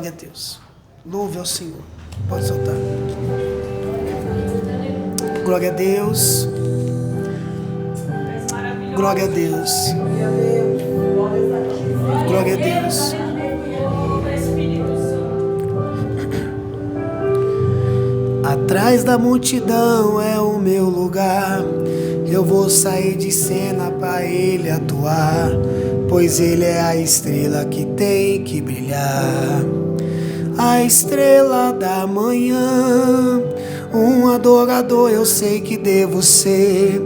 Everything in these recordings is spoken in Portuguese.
Glória a Deus. Louve ao Senhor. Pode soltar. Glória a Deus. Glória a Deus. Glória a Deus. Atrás da multidão é o meu lugar. Eu vou sair de cena para Ele atuar, pois Ele é a estrela que tem que brilhar. A estrela da manhã, um adorador eu sei que devo ser.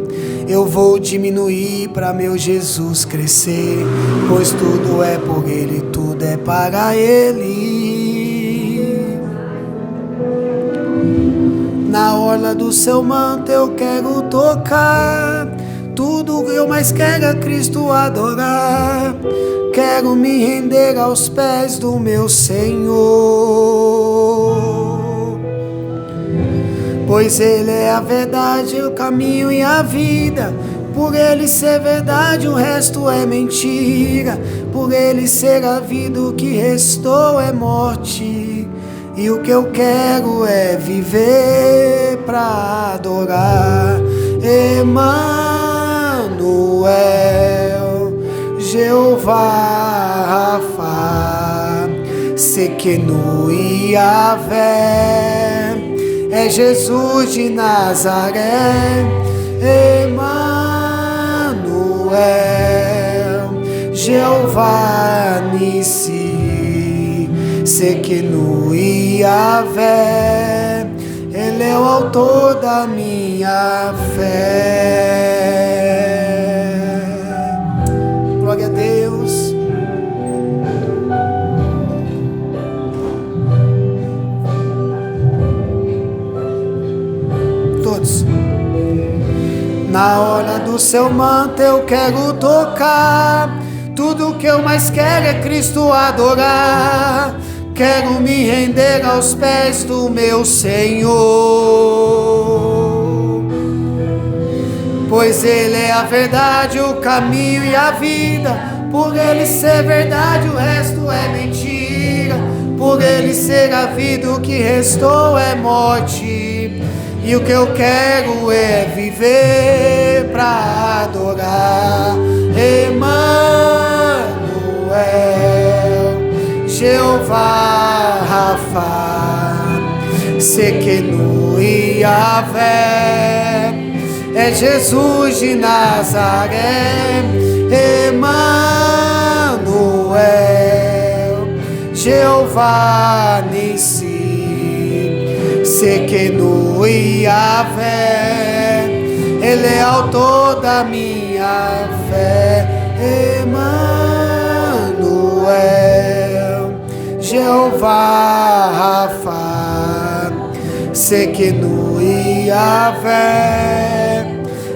Eu vou diminuir para meu Jesus crescer, pois tudo é por Ele, tudo é para Ele. Na orla do seu manto eu quero tocar, tudo que eu mais quero é Cristo adorar. Quero me render aos pés do meu Senhor, pois Ele é a verdade, o caminho e a vida. Por Ele ser verdade, o resto é mentira. Por Ele ser a vida, o que restou é morte. E o que eu quero é viver pra adorar Emmanuel, Jeová Rafa, Sequenu Yahvé, é Jesus de Nazaré. Emmanuel, Jeová Nissi, Sequenu Yahvé, Ele é o autor da minha fé. Glória a Deus. Todos. Na hora do seu manto eu quero tocar, tudo que eu mais quero é Cristo adorar. Quero me render aos pés do meu Senhor, pois Ele é a verdade, o caminho e a vida. Por Ele ser verdade, o resto é mentira. Por Ele ser a vida, o que restou é morte. E o que eu quero é viver pra adorar Emmanuel, Jeová Rafa, Sequenu Yahvé, é Jesus de Nazaré. Emmanuel, Jeová Nissi, Sequenu Yahvé, Ele é autor da minha fé. Emmanuel, Jeová Rafa, Sequenu Yahvé,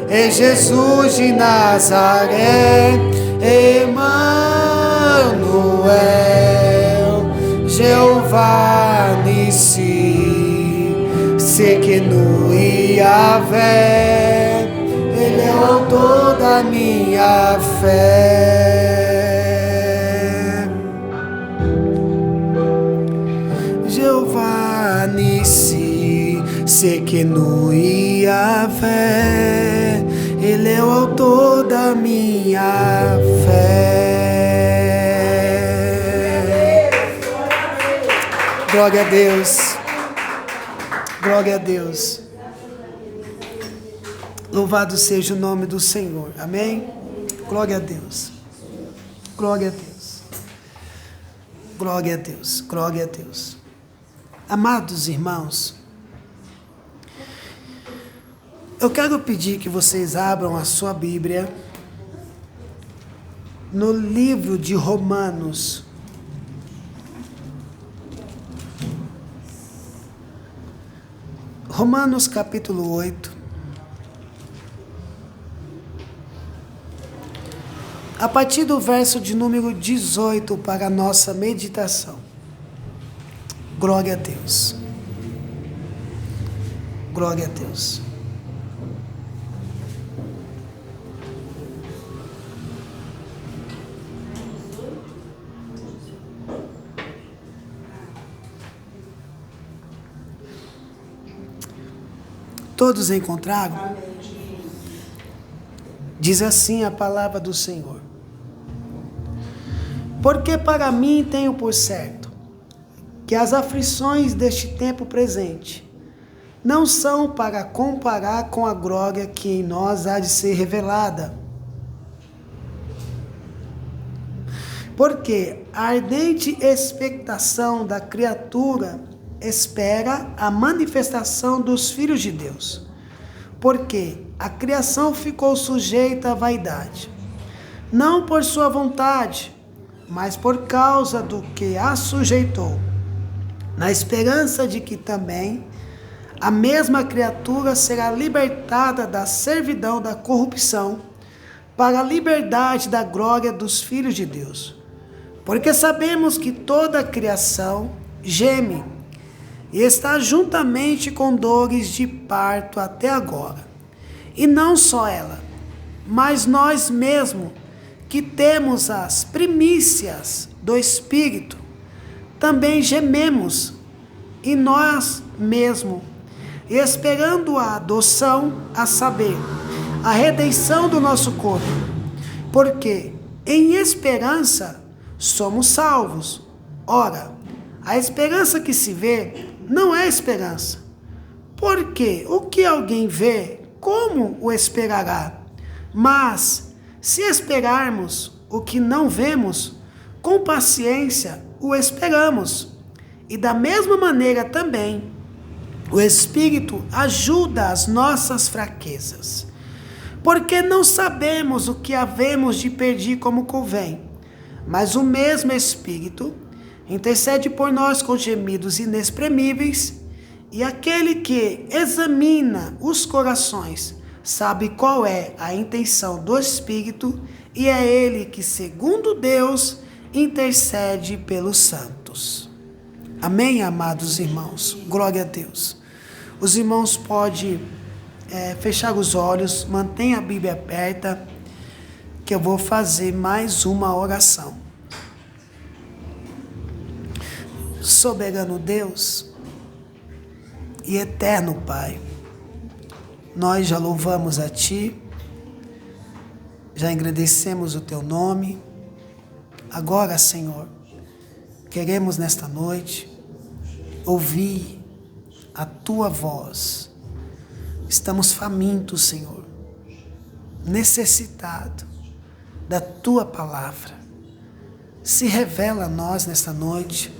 é Jesus de Nazaré. Emmanuel, Jeová Nissi, Sequenu Yahvé, Ele é o autor da minha fé. Jeová Nissi, Sequenu Yahvé, Ele é o autor da minha fé. Glória a Deus. Glória a Deus. Louvado seja o nome do Senhor. Amém? Glória a Deus. Glória a Deus. Glória a Deus. Glória a Deus. Amados irmãos, eu quero pedir que vocês abram a sua Bíblia no livro de Romanos. Romanos capítulo 8. A partir do verso de número 18 para a nossa meditação. Glória a Deus. Glória a Deus. Todos encontraram? Diz assim a palavra do Senhor: porque para mim tenho por certo que as aflições deste tempo presente não são para comparar com a glória que em nós há de ser revelada. Porque a ardente expectação da criatura espera a manifestação dos filhos de Deus. Porque a criação ficou sujeita à vaidade, não por sua vontade, mas por causa do que a sujeitou, na esperança de que também a mesma criatura será libertada da servidão da corrupção para a liberdade da glória dos filhos de Deus. Porque sabemos que toda a criação geme e está juntamente com dores de parto até agora. E não só ela, mas nós mesmos, que temos as primícias do Espírito, também gememos, e nós mesmos, esperando a adoção, a saber, a redenção do nosso corpo. Porque em esperança somos salvos. Ora, a esperança que se vê não é esperança. Porque o que alguém vê, como o esperará? Mas, se esperarmos o que não vemos, com paciência o esperamos. E da mesma maneira também, o Espírito ajuda as nossas fraquezas. Porque não sabemos o que havemos de pedir como convém, mas o mesmo Espírito intercede por nós com gemidos inexprimíveis, e aquele que examina os corações sabe qual é a intenção do Espírito, e é ele que, segundo Deus, intercede pelos santos. Amém, amados irmãos? Glória a Deus. Os irmãos podem fechar os olhos, mantenha a Bíblia aberta, que eu vou fazer mais uma oração. Soberano Deus e eterno Pai, nós já louvamos a Ti, já agradecemos o Teu nome. Agora, Senhor, queremos nesta noite ouvir a Tua voz. Estamos famintos, Senhor, necessitados da Tua palavra. Se revela a nós nesta noite,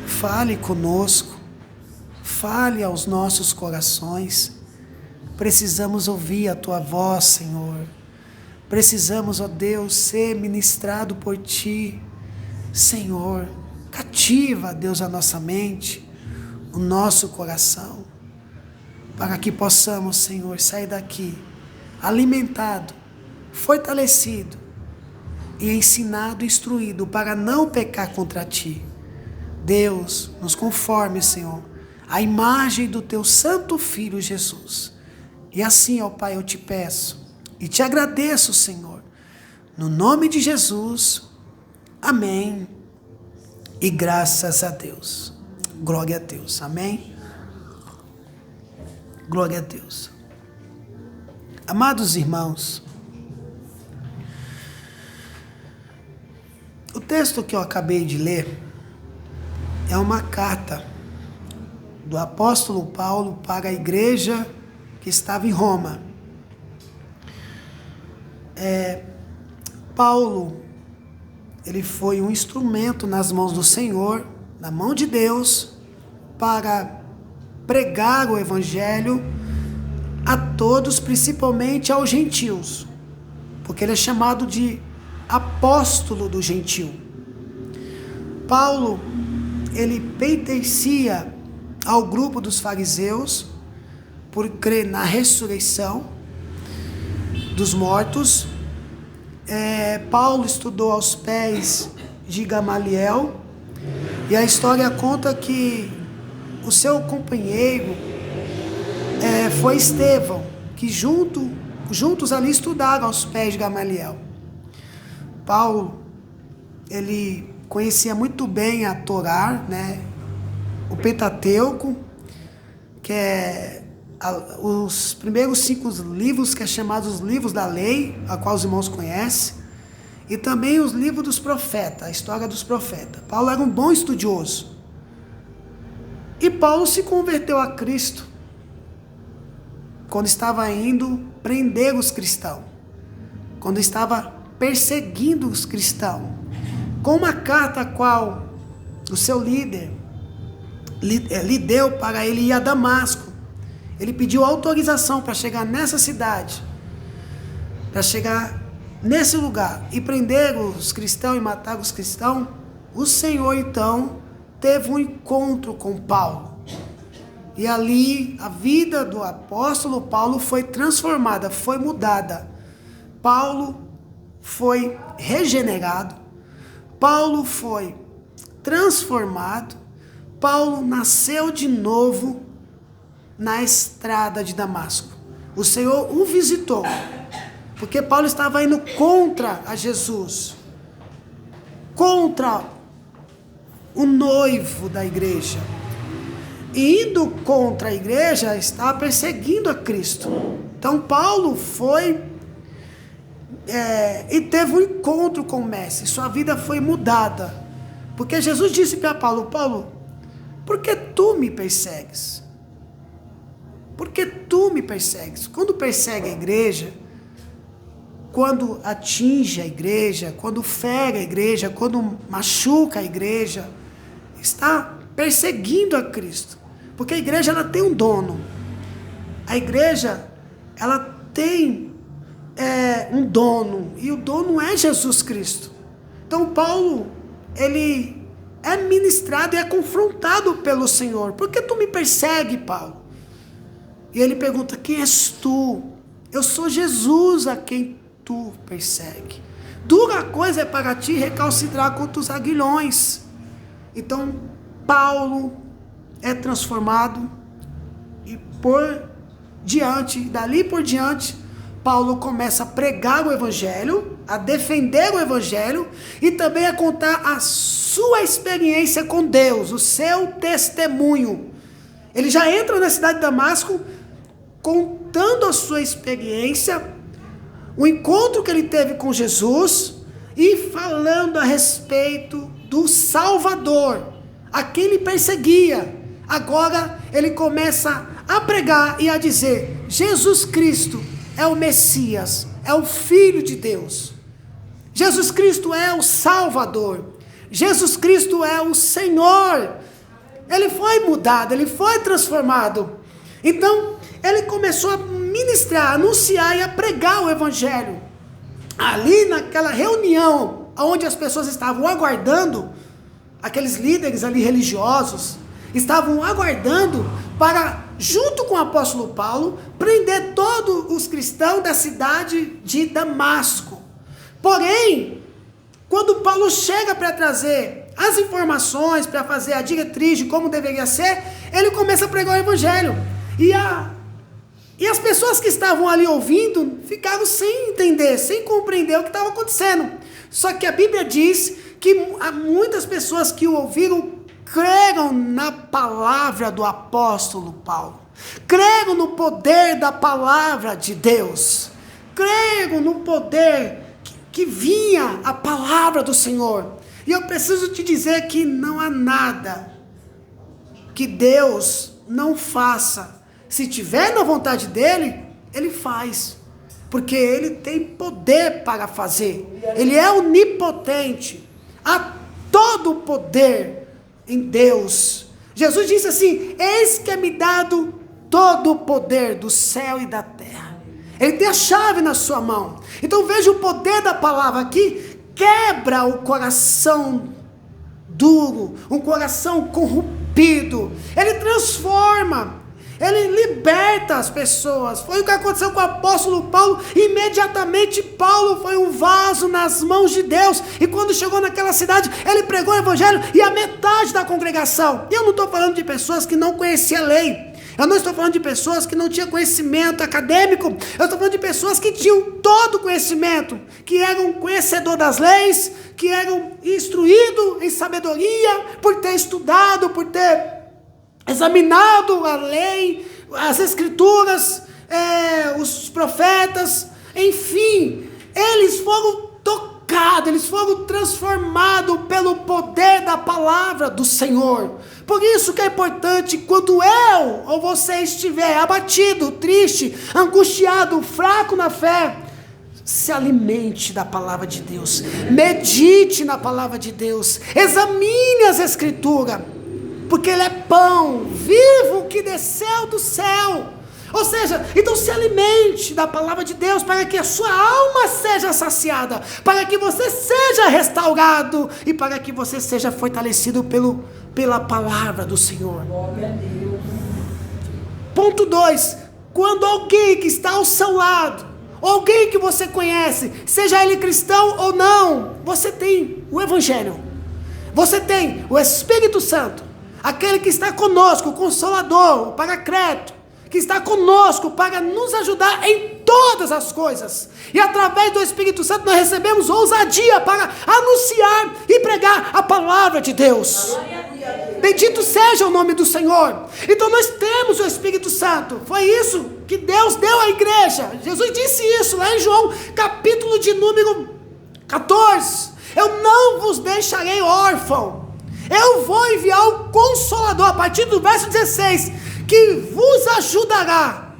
fale conosco, fale aos nossos corações. Precisamos ouvir a Tua voz, Senhor. Precisamos, ó Deus, ser ministrado por Ti. Senhor, cativa, Deus, a nossa mente, o nosso coração, para que possamos, Senhor, sair daqui alimentado, fortalecido e ensinado, instruído para não pecar contra Ti. Deus, nos conforme, Senhor, a imagem do Teu Santo Filho Jesus. E assim, ó Pai, eu te peço e te agradeço, Senhor, no nome de Jesus. Amém. E graças a Deus. Glória a Deus. Amém. Glória a Deus. Amados irmãos, o texto que eu acabei de ler é uma carta do apóstolo Paulo para a igreja que estava em Roma. Paulo, ele foi um instrumento nas mãos do Senhor, na mão de Deus, para pregar o evangelho a todos, principalmente aos gentios, porque ele é chamado de apóstolo do gentio. Paulo, ele pertencia ao grupo dos fariseus, por crer na ressurreição dos mortos. Paulo estudou aos pés de Gamaliel, e a história conta que o seu companheiro foi Estevão, que juntos ali estudaram aos pés de Gamaliel. Paulo, ele conhecia muito bem a Torá, né? O Pentateuco, que é os primeiros 5 livros, que é chamados os livros da lei, a qual os irmãos conhecem, e também os livros dos profetas, a história dos profetas. Paulo era um bom estudioso. E Paulo se converteu a Cristo quando estava indo prender os cristãos, quando estava perseguindo os cristãos, com uma carta a qual o seu líder lhe deu para ele ir a Damasco. Ele pediu autorização para chegar nessa cidade, para chegar nesse lugar e prender os cristãos e matar os cristãos. O Senhor então teve um encontro com Paulo, e ali a vida do apóstolo Paulo foi transformada, foi mudada. Paulo foi regenerado, Paulo foi transformado, Paulo nasceu de novo na estrada de Damasco. O Senhor o visitou, porque Paulo estava indo contra a Jesus, contra o noivo da igreja. E indo contra a igreja, estava perseguindo a Cristo. Então Paulo foi e teve um encontro com o Mestre. Sua vida foi mudada, porque Jesus disse para Paulo: Paulo, por que tu me persegues? Por que tu me persegues? Quando persegue a igreja, quando atinge a igreja, quando fere a igreja, quando machuca a igreja, está perseguindo a Cristo. Porque a igreja, ela tem um dono. A igreja, ela tem um dono, e o dono é Jesus Cristo. Então Paulo, ele é ministrado e é confrontado pelo Senhor. Por que tu me persegue, Paulo? E ele pergunta: quem és tu? Eu sou Jesus a quem tu persegue. Dura coisa é para ti recalcitrar contra os aguilhões. Então Paulo é transformado, e dali por diante, Paulo começa a pregar o evangelho, a defender o evangelho, e também a contar a sua experiência com Deus, o seu testemunho. Ele já entra na cidade de Damasco contando a sua experiência, o encontro que ele teve com Jesus, e falando a respeito do Salvador, a quem ele perseguia. Agora ele começa a pregar e a dizer: Jesus Cristo é o Messias, é o Filho de Deus. Jesus Cristo é o Salvador. Jesus Cristo é o Senhor. Ele foi mudado, ele foi transformado. Então ele começou a ministrar, a anunciar e a pregar o evangelho. Ali naquela reunião, onde as pessoas estavam aguardando, aqueles líderes ali religiosos, estavam aguardando para, junto com o apóstolo Paulo, prender todos os cristãos da cidade de Damasco. Porém, quando Paulo chega para trazer as informações, para fazer a diretriz de como deveria ser, ele começa a pregar o evangelho. E as pessoas que estavam ali ouvindo ficaram sem entender, sem compreender o que estava acontecendo. Só que a Bíblia diz que há muitas pessoas que o ouviram creram na palavra do apóstolo Paulo, creram no poder da palavra de Deus, creram no poder que vinha a palavra do Senhor. E eu preciso te dizer que não há nada que Deus não faça. Se tiver na vontade dele, ele faz, porque ele tem poder para fazer. Ele é onipotente, há todo o poder em Deus. Jesus disse assim: eis que é me dado todo o poder do céu e da terra. Ele tem a chave na sua mão. Então veja o poder da palavra aqui. Quebra o coração duro, um coração corrompido. Ele transforma, ele liberta as pessoas. Foi o que aconteceu com o apóstolo Paulo. Imediatamente Paulo foi um vaso nas mãos de Deus, e quando chegou naquela cidade, ele pregou o evangelho, e a metade da congregação, e eu não estou falando de pessoas que não conheciam a lei, eu não estou falando de pessoas que não tinham conhecimento acadêmico, eu estou falando de pessoas que tinham todo o conhecimento, que eram conhecedor das leis, que eram instruídos em sabedoria, por ter estudado, por ter examinado a lei, as escrituras, os profetas, enfim, eles foram tocados, eles foram transformados pelo poder da palavra do Senhor. Por isso que é importante, quando eu ou você estiver abatido, triste, angustiado, fraco na fé, se alimente da palavra de Deus, medite na palavra de Deus, examine as escrituras, porque ele é pão vivo que desceu do céu. Ou seja, então se alimente da palavra de Deus para que a sua alma seja saciada, para que você seja restaurado e para que você seja fortalecido pela palavra do Senhor. Ponto 2, quando alguém que está ao seu lado, alguém que você conhece, seja ele cristão ou não, você tem o Evangelho, você tem o Espírito Santo, aquele que está conosco, o Consolador, o Paracleto, que está conosco para nos ajudar em todas as coisas. E através do Espírito Santo nós recebemos ousadia para anunciar e pregar a palavra de Deus. Bendito seja o nome do Senhor. Então nós temos o Espírito Santo. Foi isso que Deus deu à igreja. Jesus disse isso lá em João, capítulo de número 14. Eu não vos deixarei órfão. Eu vou enviar o Consolador, a partir do verso 16, que vos ajudará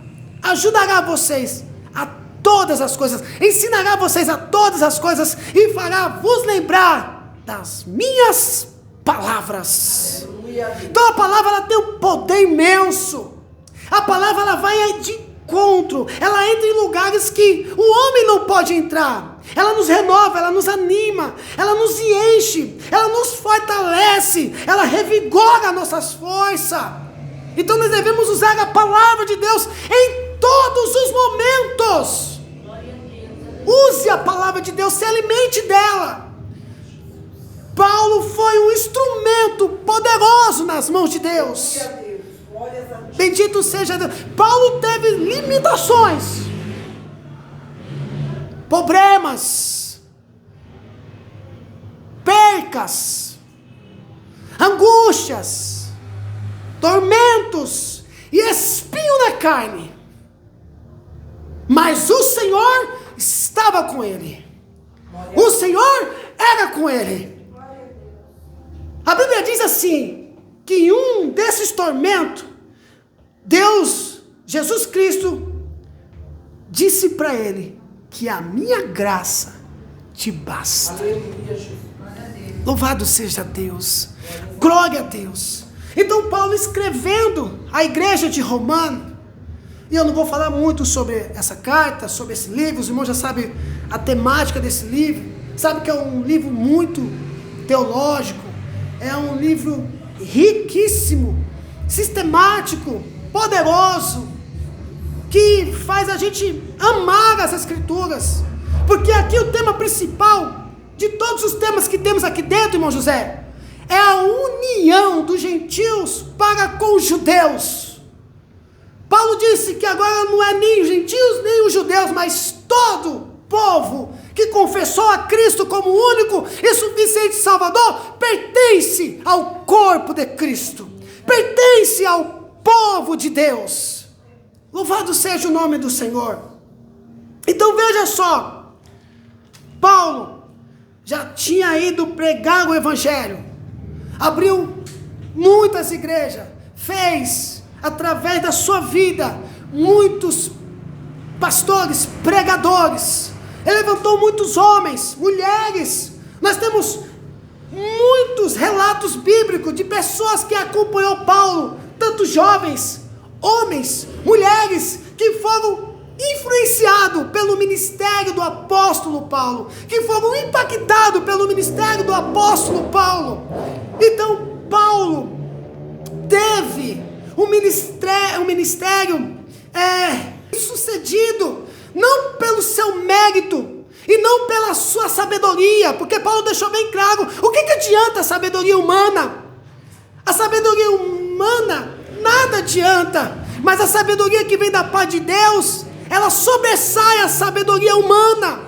vocês a todas as coisas, ensinará vocês a todas as coisas e fará vos lembrar das minhas palavras. Então a palavra, ela tem um poder imenso. A palavra, ela vai de encontro, ela entra em lugares que o homem não pode entrar. Ela nos renova, ela nos anima, ela nos enche, ela nos fortalece, ela revigora nossas forças. Então nós devemos usar a palavra de Deus em todos os momentos. Use a palavra de Deus, se alimente dela. Paulo foi um instrumento poderoso nas mãos de Deus. Bendito seja Deus. Paulo teve limitações, problemas, percas, angústias, tormentos e espinho na carne, mas o Senhor estava com ele. O Senhor era com ele. A Bíblia diz assim, que em um desses tormentos, Deus, Jesus Cristo, disse para ele, que a minha graça te basta. Louvado seja Deus, glória a Deus. Então Paulo, escrevendo à igreja de Romano, e eu não vou falar muito sobre essa carta, sobre esse livro, os irmãos já sabem a temática desse livro, sabe que é um livro muito teológico, é um livro riquíssimo, sistemático, poderoso, que faz a gente amar as escrituras, porque aqui o tema principal, de todos os temas que temos aqui dentro, irmão José, é a união dos gentios para com os judeus. Paulo disse que agora não é nem os gentios nem os judeus, mas todo povo que confessou a Cristo como único e suficiente Salvador, pertence ao corpo de Cristo, pertence ao povo de Deus. Louvado seja o nome do Senhor. Então veja só, Paulo já tinha ido pregar o Evangelho, abriu muitas igrejas, fez através da sua vida muitos pastores, pregadores, ele levantou muitos homens, mulheres. Nós temos muitos relatos bíblicos de pessoas que acompanhou Paulo, tanto jovens, homens, mulheres, que foram influenciados pelo ministério do apóstolo Paulo, que foram impactados pelo ministério do apóstolo Paulo. Então Paulo teve um ministério sucedido, não pelo seu mérito e não pela sua sabedoria, porque Paulo deixou bem claro, o que adianta a sabedoria humana? A sabedoria humana nada adianta, mas a sabedoria que vem da parte de Deus, ela sobressai a sabedoria humana,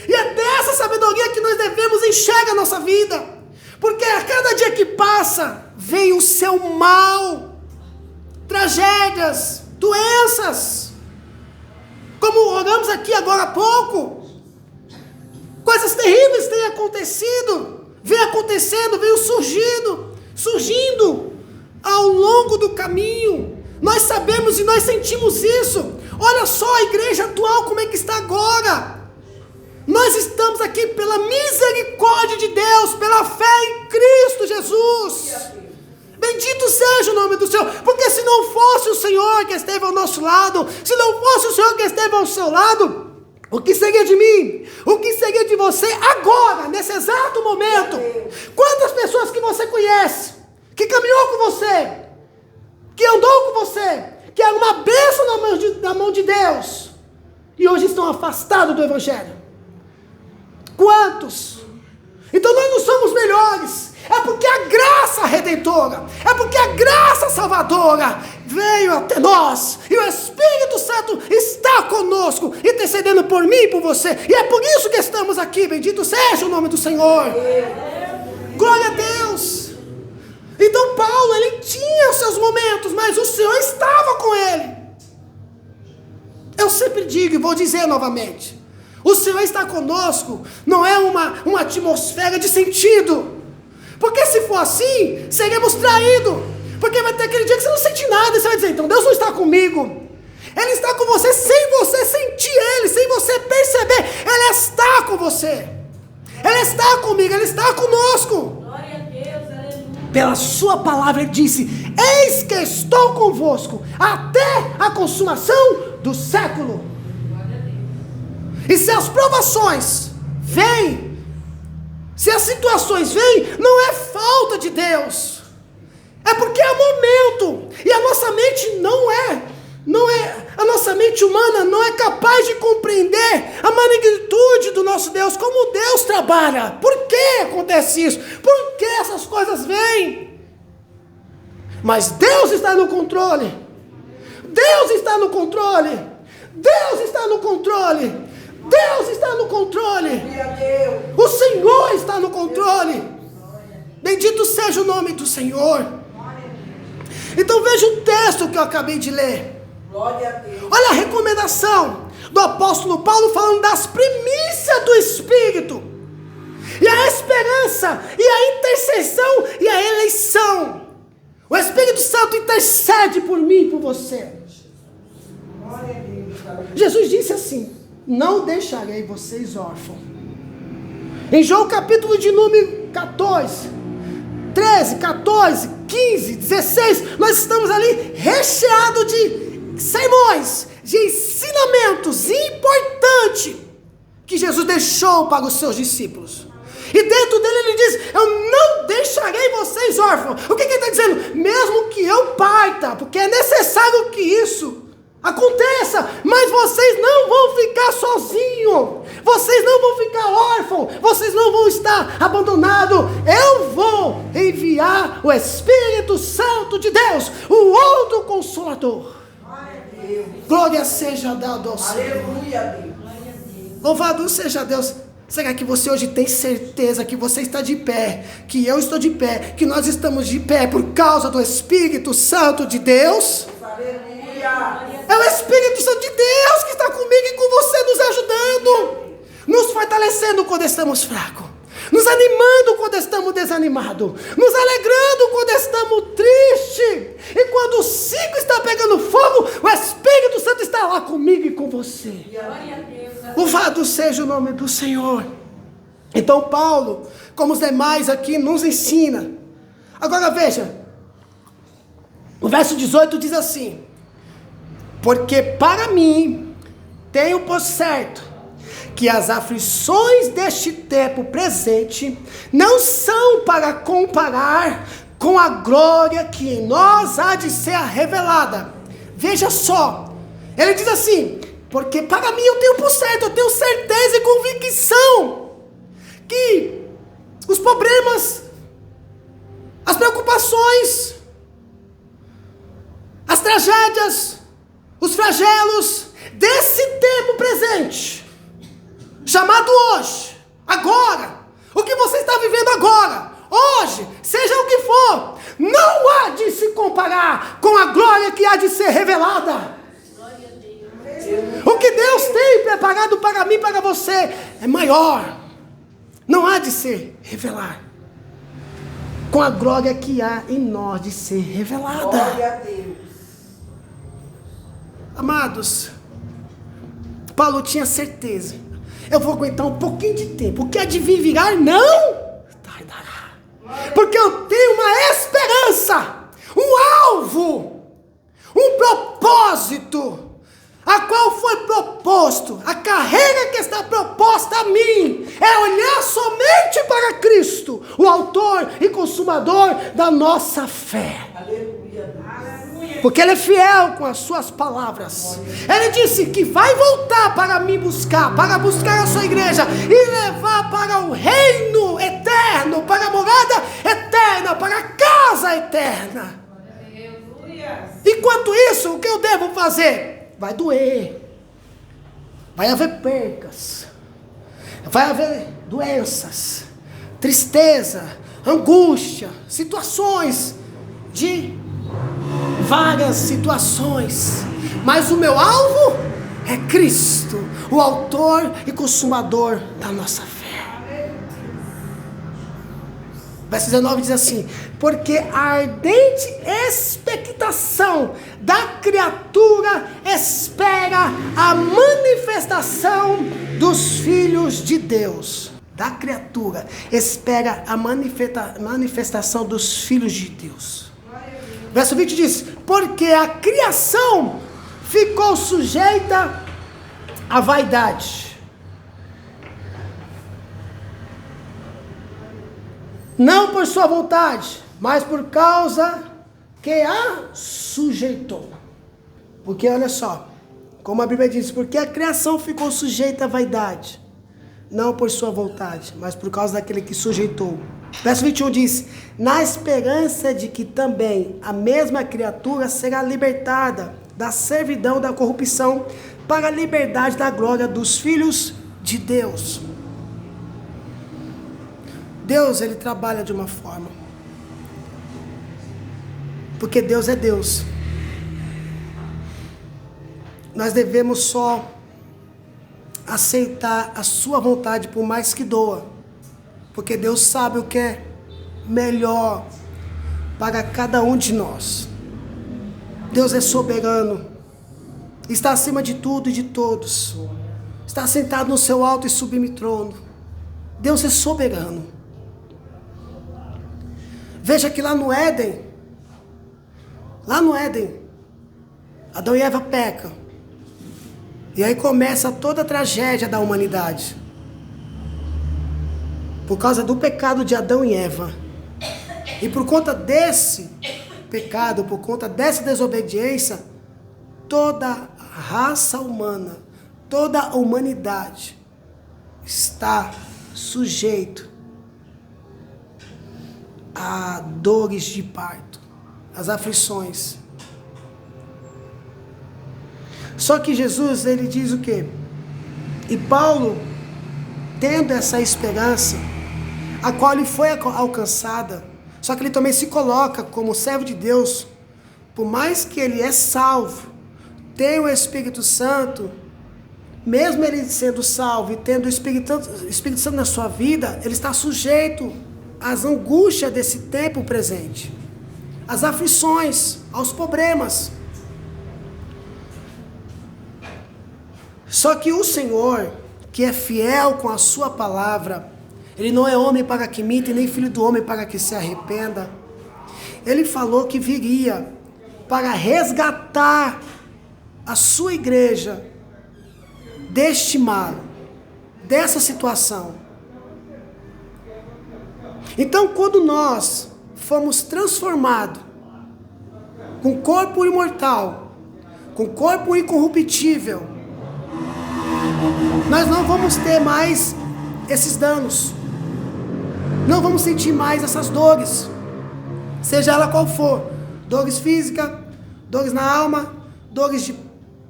e é dessa sabedoria que nós devemos enxergar a nossa vida, porque a cada dia que passa, vem o seu mal, tragédias, doenças, como oramos aqui agora há pouco. Coisas terríveis têm acontecido, vem acontecendo, vem surgindo ao longo do caminho. Nós sabemos e nós sentimos isso. Olha só a igreja atual, como é que está agora. Nós estamos aqui pela misericórdia de Deus, pela fé em Cristo Jesus. Bendito seja o nome do Senhor, porque se não fosse o Senhor que esteve ao nosso lado, se não fosse o Senhor que esteve ao seu lado, o que seria de mim? O que seria de você agora, nesse exato momento? Quantas pessoas que você conhece, que caminhou com você, que andou com você, que era uma bênção na mão de Deus, e hoje estão afastados do Evangelho? Quantos? Então nós não somos melhores, é porque a graça redentora, é porque a graça salvadora veio até nós, e o Espírito Santo está conosco, intercedendo por mim e por você, e é por isso que estamos aqui. Bendito seja o nome do Senhor. Glória a Deus. Então Paulo, ele tinha os seus momentos, mas o Senhor estava com ele. Eu sempre digo e vou dizer novamente, o Senhor está conosco, não é uma atmosfera de sentido, porque se for assim, seremos traídos, porque vai ter aquele dia que você não sente nada, e você vai dizer, então Deus não está comigo. Ele está com você sem você sentir Ele, sem você perceber. Ele está com você, Ele está comigo, Ele está conosco. Glória a Deus, aleluia. Pela sua palavra Ele disse, eis que estou convosco, até a consumação do século. E se as provações vêm, se as situações vêm, não é falta de Deus, é porque é momento, e a nossa mente a nossa mente humana não é capaz de compreender a magnitude do nosso Deus, como Deus trabalha. Por que acontece isso? Por que essas coisas vêm? Mas Deus está no controle, Deus está no controle, Deus está no controle. Deus está no controle. O Senhor está no controle. Bendito seja o nome do Senhor. Então veja o texto que eu acabei de ler. Olha a recomendação do apóstolo Paulo falando das primícias do Espírito, e a esperança, e a intercessão, e a eleição. O Espírito Santo intercede por mim e por você. Jesus disse assim, não deixarei vocês órfãos. Em João capítulo de número 14, 13, 14, 15, 16, nós estamos ali recheados de sermões, de ensinamentos importantes que Jesus deixou para os seus discípulos. E dentro dele ele diz, eu não deixarei vocês órfãos. O que ele está dizendo? Mesmo que eu parta, porque é necessário que isso aconteça, mas vocês não vão ficar sozinhos, vocês não vão ficar órfãos, vocês não vão estar abandonados. Eu vou enviar o Espírito Santo de Deus, o outro Consolador. Glória seja dada ao Senhor. Louvado seja Deus. Será que você hoje tem certeza que você está de pé, que eu estou de pé, que nós estamos de pé por causa do Espírito Santo de Deus? É o Espírito Santo de Deus que está comigo e com você, nos ajudando, nos fortalecendo quando estamos fracos, nos animando quando estamos desanimados, nos alegrando quando estamos tristes, e quando o circo está pegando fogo, o Espírito Santo está lá comigo e com você. Louvado seja o nome do Senhor. Então Paulo, como os demais aqui, nos ensina. Agora veja, o verso 18 diz assim, porque para mim tenho por certo que as aflições deste tempo presente não são para comparar com a glória que em nós há de ser revelada. Veja só, ele diz assim, porque para mim eu tenho por certo, eu tenho certeza e convicção que os problemas, as preocupações, as tragédias, os flagelos desse tempo presente, chamado hoje, agora, o que você está vivendo agora, hoje, seja o que for, não há de se comparar com a glória que há de ser revelada. O que Deus tem preparado para mim e para você é maior. Não há de ser revelar com a glória que há em nós de ser revelada. Glória a Deus. Amados, Paulo tinha certeza. Eu vou aguentar um pouquinho de tempo. O que há de vir virar, não tardará. Porque eu tenho uma esperança, um alvo, um propósito, a qual foi proposto, a carreira que está proposta a mim, é olhar somente para Cristo, o autor e consumador da nossa fé. Aleluia. Porque Ele é fiel com as suas palavras. Ele disse que vai voltar para me buscar, para buscar a sua igreja e levar para o reino eterno, para a morada eterna, para a casa eterna. Enquanto isso, o que eu devo fazer? Vai doer, vai haver percas, vai haver doenças, tristeza, angústia, situações de várias situações, mas o meu alvo é Cristo, o autor e consumador da nossa fé. Verso 19 diz assim: porque a ardente expectação da criatura espera a manifestação dos filhos de Deus. Da criatura espera a manifestação dos filhos de Deus. Verso 20 diz: porque a criação ficou sujeita à vaidade, não por sua vontade, mas por causa que a sujeitou. Porque olha só, como a Bíblia diz, porque a criação ficou sujeita à vaidade, não por sua vontade, mas por causa daquele que sujeitou. Verso 21 diz: na esperança de que também a mesma criatura será libertada da servidão da corrupção para a liberdade da glória dos filhos de Deus. Deus, Ele trabalha de uma forma, porque Deus é Deus. Nós devemos só aceitar a sua vontade, por mais que doa, porque Deus sabe o que é melhor para cada um de nós. Deus é soberano, está acima de tudo e de todos, está sentado no seu alto e sublime trono. Deus é soberano. Veja que lá no Éden, Adão e Eva pecam. E aí começa toda a tragédia da humanidade. Por causa do pecado de Adão e Eva. E por conta desse pecado, por conta dessa desobediência, toda a raça humana, toda a humanidade está sujeito a dores de parto, as aflições. Só que Jesus, ele diz o quê? E Paulo, tendo essa esperança, a qual lhe foi alcançada, só que ele também se coloca como servo de Deus, por mais que ele é salvo, tem o Espírito Santo, mesmo ele sendo salvo e tendo o Espírito Santo na sua vida, ele está sujeito às angústias desse tempo presente, às aflições, aos problemas. Só que o Senhor, que é fiel com a sua palavra, Ele não é homem para que minta, nem filho do homem para que se arrependa. Ele falou que viria para resgatar a sua igreja deste mal, dessa situação. Então, quando nós fomos transformados com corpo imortal, com corpo incorruptível, nós não vamos ter mais esses danos, não vamos sentir mais essas dores, seja ela qual for, dores físicas, dores na alma, dores de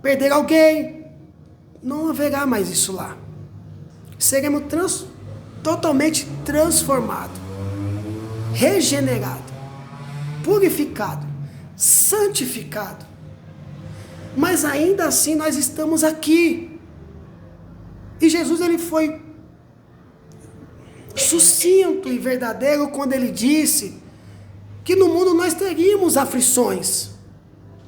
perder alguém, não haverá mais isso lá. Seremos totalmente transformados. regenerado, purificado, santificado. Mas ainda assim nós estamos aqui. E Jesus, ele foi sucinto e verdadeiro quando ele disse que no mundo nós teríamos aflições.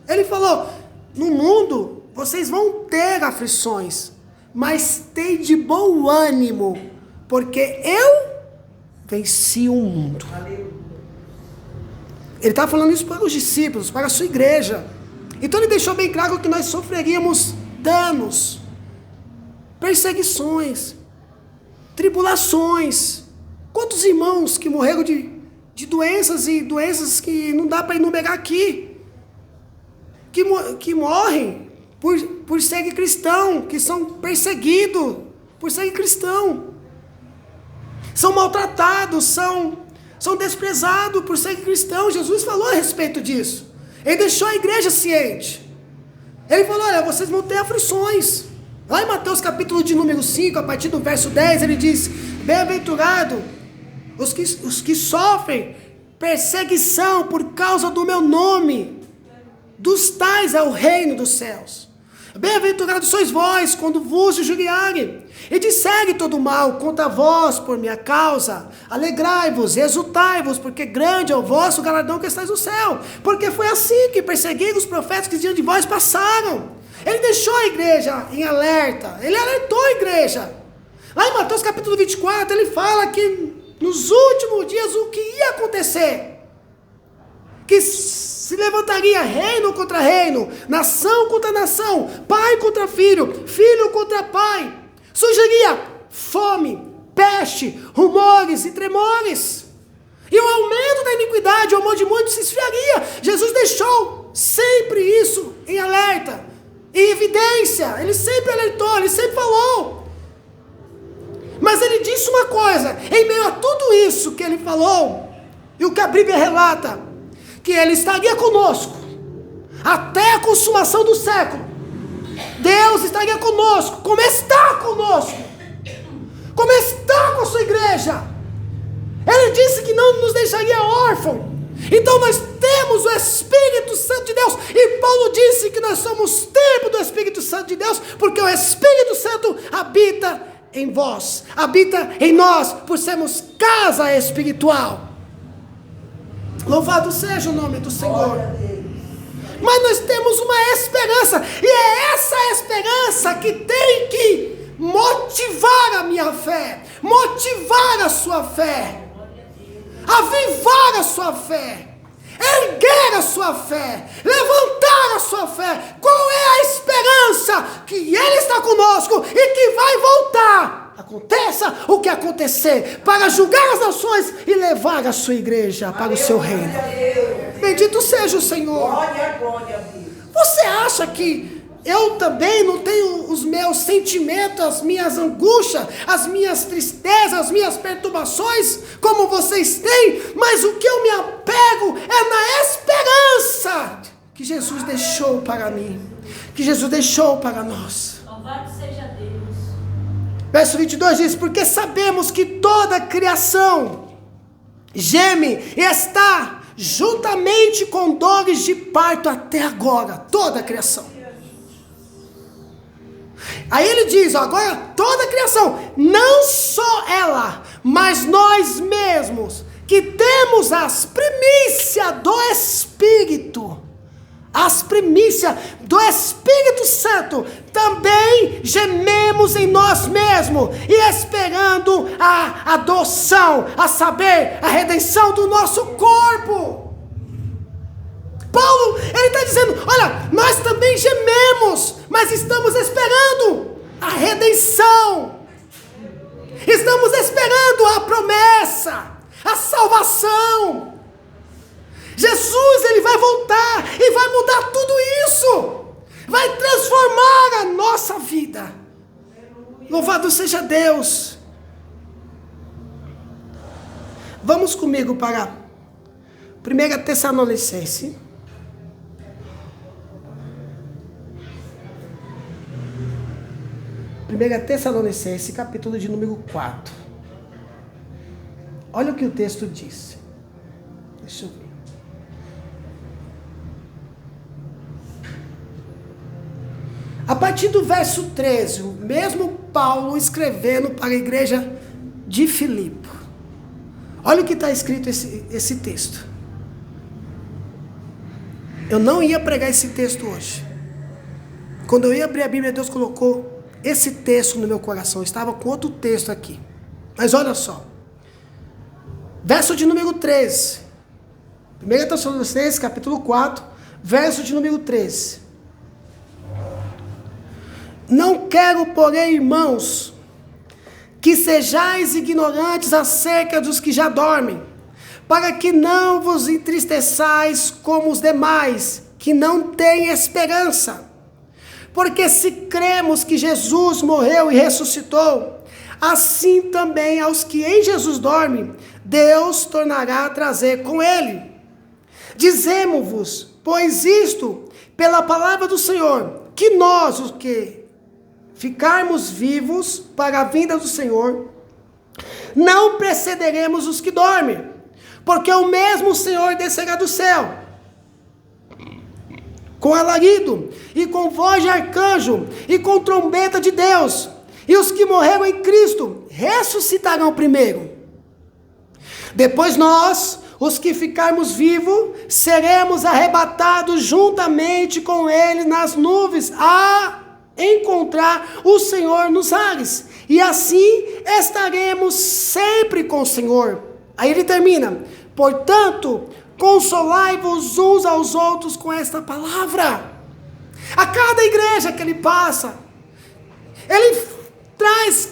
Ele falou: no mundo vocês vão ter aflições, mas tem de bom ânimo, porque eu venci o mundo. Ele estava falando isso para os discípulos, para a sua igreja. Então ele deixou bem claro que nós sofreríamos danos, perseguições, tribulações. Quantos irmãos que morreram de doenças e doenças que não dá para enumerar aqui, que morrem por ser cristão, que são perseguidos por ser cristão, são maltratados, são desprezados por ser cristão. Jesus falou a respeito disso. Ele deixou a igreja ciente. Ele falou: olha, vocês vão ter aflições. Lá em Mateus capítulo de número 5, a partir do verso 10, ele diz: bem-aventurado os que sofrem perseguição por causa do meu nome, dos tais é o reino dos céus. Bem-aventurados sois vós, quando vos injuriarem, e disserem todo mal contra vós por minha causa. Alegrai-vos e exultai-vos, porque grande é o vosso galardão que estáis no céu. Porque foi assim que perseguiram os profetas que diante de vós passaram. Ele deixou a igreja em alerta, ele alertou a igreja. Lá em Mateus capítulo 24, ele fala que nos últimos dias o que ia acontecer, que se levantaria reino contra reino, nação contra nação, pai contra filho, filho contra pai. Surgiria fome, peste, rumores e tremores. E o aumento da iniquidade, o amor de muitos se esfriaria. Jesus deixou sempre isso em alerta, em evidência. Ele sempre alertou, ele sempre falou. Mas ele disse uma coisa, em meio a tudo isso que ele falou, e o que a Bíblia relata, que ele estaria conosco até a consumação do século. Deus estaria conosco, como está conosco, como está com a sua igreja. Ele disse que não nos deixaria órfão. Então nós temos o Espírito Santo de Deus, e Paulo disse que nós somos templo do Espírito Santo de Deus, porque o Espírito Santo habita em vós, habita em nós, por sermos casa espiritual. Louvado seja o nome do Senhor. Mas nós temos uma esperança, e é essa esperança que tem que motivar a minha fé, motivar a sua fé, avivar a sua fé, erguer a sua fé, levantar a sua fé. Qual é a esperança? Que Ele está conosco e que vai voltar. Aconteça o que acontecer, para julgar as nações e levar a sua igreja para o seu reino. Bendito seja o Senhor. Você acha que eu também não tenho os meus sentimentos, as minhas angústias, as minhas tristezas, as minhas perturbações, como vocês têm? Mas o que eu me apego é na esperança que Jesus deixou para mim, que Jesus deixou para nós. Louvado seja Deus. Verso 22 diz: porque sabemos que toda a criação geme e está juntamente com dores de parto até agora. Toda a criação. Aí ele diz: agora toda a criação, não só ela, mas nós mesmos, que temos as primícias do Espírito, as primícias do Espírito Santo, também gememos em nós mesmos, e esperando a adoção, a saber, a redenção do nosso corpo. Paulo, ele está dizendo: olha, nós também gememos, mas estamos esperando a redenção, estamos esperando a promessa, a salvação. Jesus, ele vai voltar e vai mudar tudo isso, vai transformar a nossa vida. Louvado seja Deus. Vamos comigo para 1 Tessalonicenses. 1 Tessalonicenses, capítulo de número 4. Olha o que o texto diz. Deixa eu ver. A partir do verso 13, o mesmo Paulo escrevendo para a igreja de Filipe. Olha o que está escrito esse texto. Eu não ia pregar esse texto hoje. Quando eu ia abrir a Bíblia, Deus colocou esse texto no meu coração. Eu estava com outro texto aqui. Mas olha só. Verso de número 13. 1 Tessalonicenses, capítulo 4, verso de número 13. Não quero, porém, irmãos, que sejais ignorantes acerca dos que já dormem, para que não vos entristeçais como os demais, que não têm esperança. Porque se cremos que Jesus morreu e ressuscitou, assim também aos que em Jesus dormem, Deus tornará a trazer com ele. Dizemo-vos, pois isto, pela palavra do Senhor, que nós, os que ficarmos vivos para a vinda do Senhor, não precederemos os que dormem, porque o mesmo Senhor descerá do céu, com alarido, e com voz de arcanjo, e com trombeta de Deus, e os que morreram em Cristo ressuscitarão primeiro. Depois nós, os que ficarmos vivos, seremos arrebatados juntamente com eles nas nuvens, a encontrar o Senhor nos ares, e assim estaremos sempre com o Senhor. Aí ele termina: portanto, consolai-vos uns aos outros com esta palavra. A cada igreja que ele passa, ele traz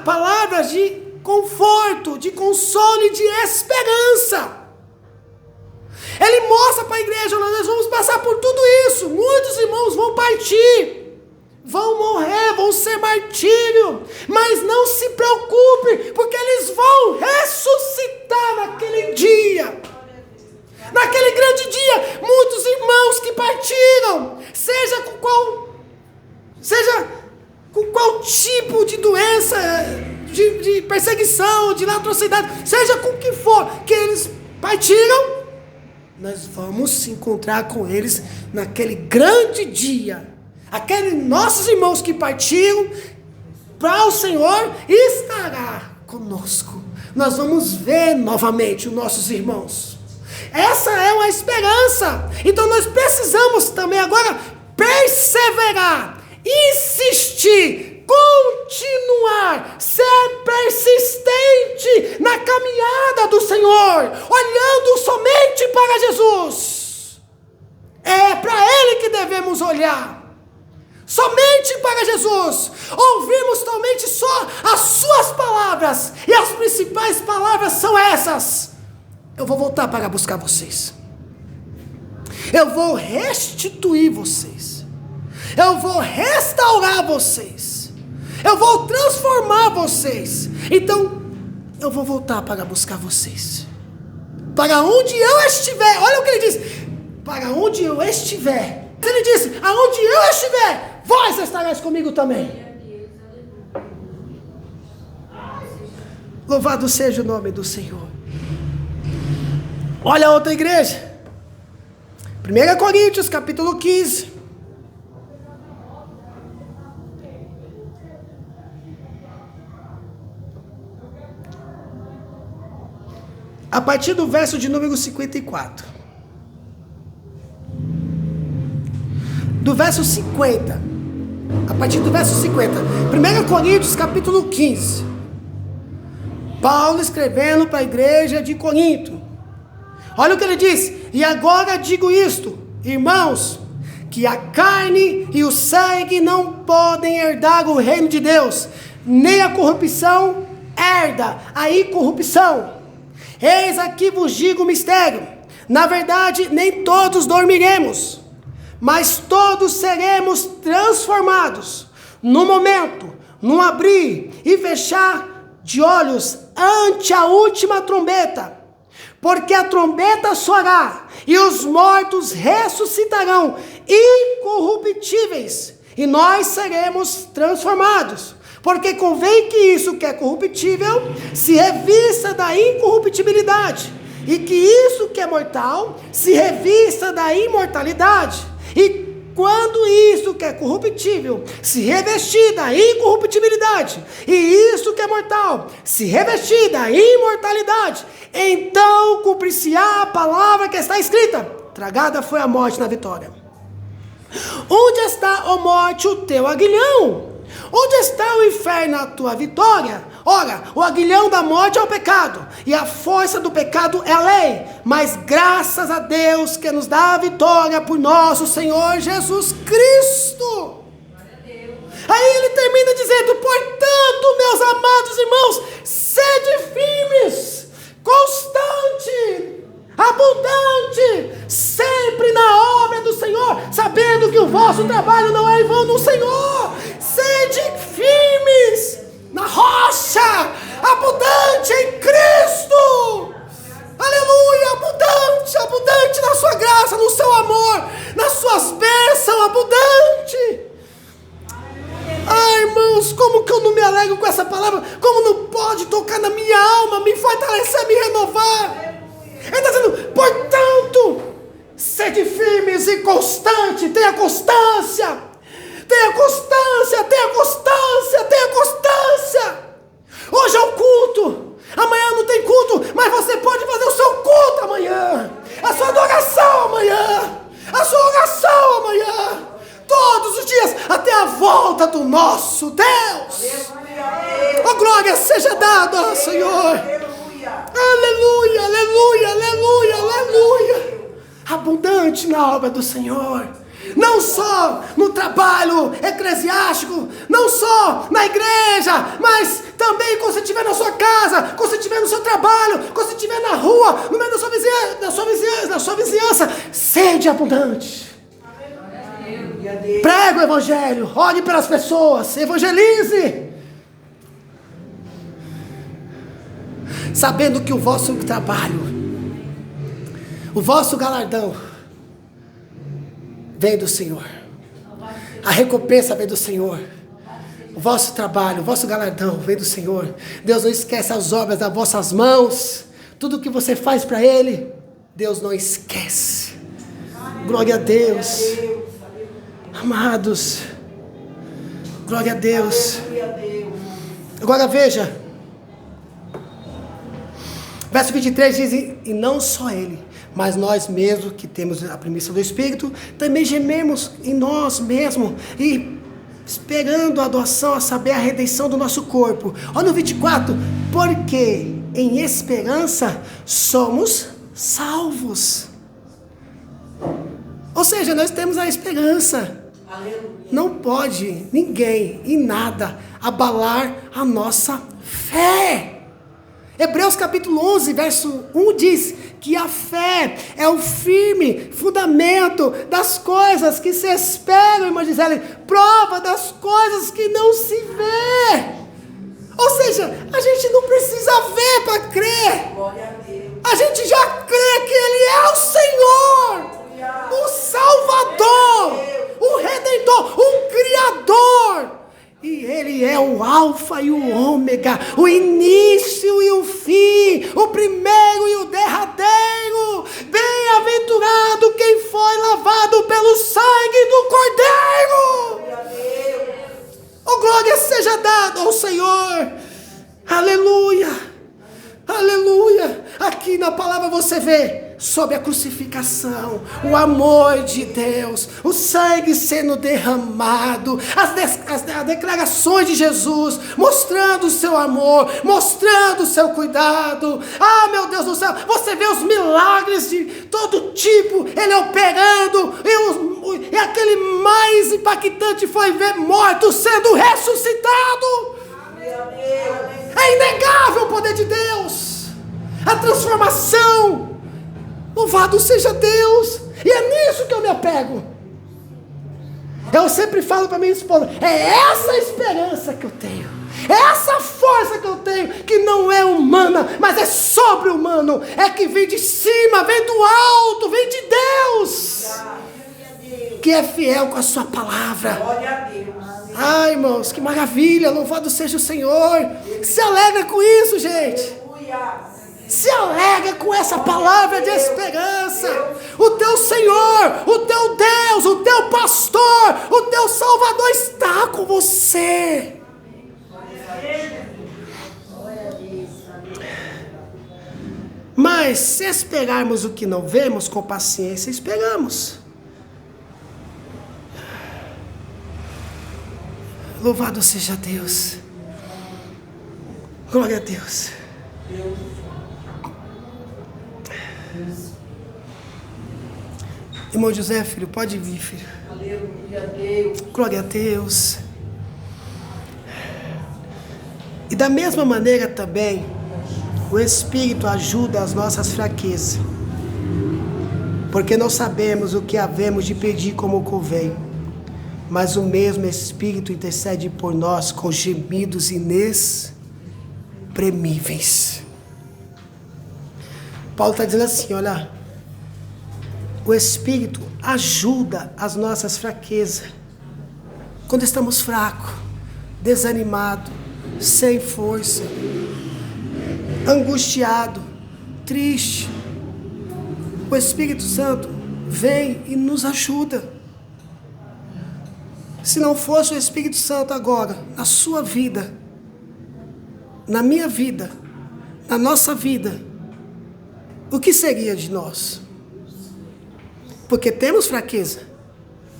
palavras de conforto, de consolo e de esperança. Ele mostra para a igreja: nós vamos passar por tudo isso, muitos irmãos vão partir, vão morrer, vão ser martírio, mas não se preocupe, porque eles vão ressuscitar naquele dia, naquele grande dia. Muitos irmãos que partiram, seja com qual tipo de doença, de perseguição, de atrocidade, seja com o que for, que eles partiram, nós vamos se encontrar com eles naquele grande dia. Aqueles nossos irmãos que partiram para o Senhor estará conosco. Nós vamos ver novamente os nossos irmãos. Essa é uma esperança. Então nós precisamos também agora perseverar, insistir, continuar, ser persistente na caminhada do Senhor, olhando somente para Jesus. É para Ele que devemos olhar. Somente para Jesus, ouvimos somente só as suas palavras, e as principais palavras são essas: eu vou voltar para buscar vocês, eu vou restituir vocês, eu vou restaurar vocês, eu vou transformar vocês. Então eu vou voltar para buscar vocês, para onde eu estiver. Olha o que ele diz: para onde eu estiver. Ele disse: aonde eu estiver, vós estarás comigo também. Louvado seja o nome do Senhor. Olha a outra igreja. 1 Coríntios, capítulo 15. A partir do verso de número 54. Do verso 50. A partir do verso 50. 1 Coríntios, capítulo 15. Paulo escrevendo para a igreja de Corinto. Olha o que ele diz: e agora digo isto, irmãos, que a carne e o sangue não podem herdar o reino de Deus, nem a corrupção herda a incorrupção. Eis aqui vos digo o mistério: na verdade, nem todos dormiremos, mas todos seremos transformados, no momento, no abrir e fechar de olhos, ante a última trombeta. Porque a trombeta soará, e os mortos ressuscitarão incorruptíveis, e nós seremos transformados. Porque convém que isso que é corruptível se revista da incorruptibilidade, E que isso que é mortal se revista da imortalidade. E quando isso que é corruptível se revestir da incorruptibilidade, e isso que é mortal se revestir da imortalidade, então cumprir-se-á a palavra que está escrita: tragada foi a morte na vitória. Onde está, ó morte, o teu aguilhão? Onde está o inferno, a tua vitória? Ora, o aguilhão da morte é o pecado, e a força do pecado é a lei. Mas graças a Deus que nos dá a vitória por nosso Senhor Jesus Cristo. Aí ele termina dizendo: portanto, meus amados irmãos, sede firmes, constante, abundante, sempre na obra do Senhor, sabendo que o vosso trabalho não é em vão no Senhor. Sede firmes na rocha, abundante em Cristo. Aleluia, abundante, abundante na sua graça, no seu amor, nas suas bênçãos, abundante. Ai, irmãos, como que eu não me alegro com essa palavra? Como não pode tocar na minha alma, me fortalecer, me renovar? Ele está dizendo: portanto, sede firmes e constante, tenha constância. Tenha constância, tenha constância, tenha constância. Hoje é o culto, amanhã não tem culto, mas você pode fazer o seu culto amanhã, a sua adoração amanhã, a sua oração amanhã, todos os dias, até a volta do nosso Deus. Oh, glória seja dada ao Senhor. Aleluia, aleluia, aleluia, aleluia. Abundante na obra do Senhor. Não só no trabalho eclesiástico, não só na igreja, mas também quando você estiver na sua casa, quando você estiver no seu trabalho, quando você estiver na rua, no meio da sua vizinhança, sede abundante. Pregue o evangelho, ore pelas pessoas, evangelize, sabendo que o vosso trabalho, o vosso galardão vem do Senhor. A recompensa vem do Senhor. O vosso trabalho, o vosso galardão vem do Senhor. Deus não esquece as obras das vossas mãos. Tudo que você faz para Ele, Deus não esquece. Glória a Deus. Amados, glória a Deus. Agora veja, verso 23 diz: e não só Ele, mas nós mesmos, que temos a premissa do Espírito, também gememos em nós mesmos, e esperando a adoção, a saber, a redenção do nosso corpo. Olha no 24: porque em esperança somos salvos. Ou seja, nós temos a esperança. Não pode ninguém e nada abalar a nossa fé. Hebreus capítulo 11, verso 1 diz que a fé é o firme fundamento das coisas que se esperam, irmã Gisele, prova das coisas que não se vê. Ou seja, a gente não precisa ver para crer. A gente já crê que Ele é o Senhor, o Salvador, o Redentor, o Criador. E Ele é o Alfa e o Ômega, o início e o fim, o primeiro e o derradeiro. Bem-aventurado quem foi lavado pelo sangue do Cordeiro. Oh, glória seja dada ao Senhor. Aleluia, aleluia. Aqui na palavra você vê sobre a crucificação, o amor de Deus, o sangue sendo derramado, as declarações de Jesus, mostrando o seu amor, mostrando o seu cuidado. Ah, meu Deus do céu, você vê os milagres de todo tipo, Ele operando, e aquele mais impactante foi ver mortos sendo ressuscitado. É inegável o poder de Deus, a transformação. Louvado seja Deus. E é nisso que eu me apego. Eu sempre falo para minha esposa: é essa esperança que eu tenho, é essa força que eu tenho, que não é humana, mas é sobre-humano, é que vem de cima, vem do alto, vem de Deus, que é fiel com a sua palavra. Ai, irmãos, que maravilha, louvado seja o Senhor. Se alegra com isso, gente. Se alegra com essa palavra de esperança. O teu Senhor, o teu Deus, o teu pastor, o teu Salvador está com você. Mas se esperarmos o que não vemos, com paciência esperamos. Louvado seja Deus. Glória a Deus. Irmão José, filho, pode vir, filho. Aleluia, Deus. Glória a Deus. E da mesma maneira também, o Espírito ajuda as nossas fraquezas, porque não sabemos o que havemos de pedir como convém, mas o mesmo Espírito intercede por nós com gemidos inexprimíveis. Paulo está dizendo assim, olha, o Espírito ajuda as nossas fraquezas, quando estamos fracos, desanimados, sem força, angustiado, triste, o Espírito Santo vem e nos ajuda. Se não fosse o Espírito Santo agora, na sua vida, na minha vida, na nossa vida, o que seria de nós? Porque temos fraqueza,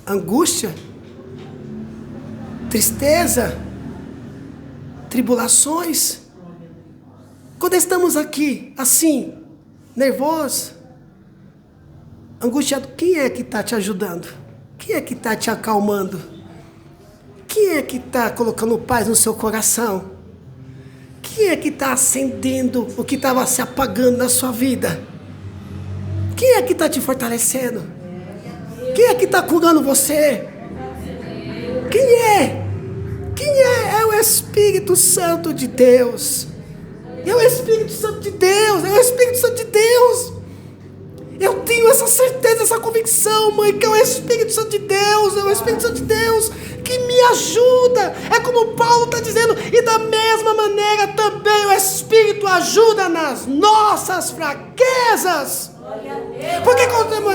angústia, tristeza, tribulações. Quando estamos aqui, assim, nervoso, angustiado, quem é que está te ajudando? Quem é que está te acalmando? Quem é que está colocando paz no seu coração? Quem é que está acendendo o que estava se apagando na sua vida? Quem é que está te fortalecendo? Quem é que está curando você? Quem é? Quem é? É o Espírito Santo de Deus. É o Espírito Santo de Deus. É o Espírito Santo de Deus. Eu tenho essa certeza, essa convicção, mãe, que é o Espírito Santo de Deus. É o Espírito Santo de Deus que me ajuda. É como Paulo está dizendo. E da mesma maneira também o Espírito ajuda nas nossas fraquezas. Porque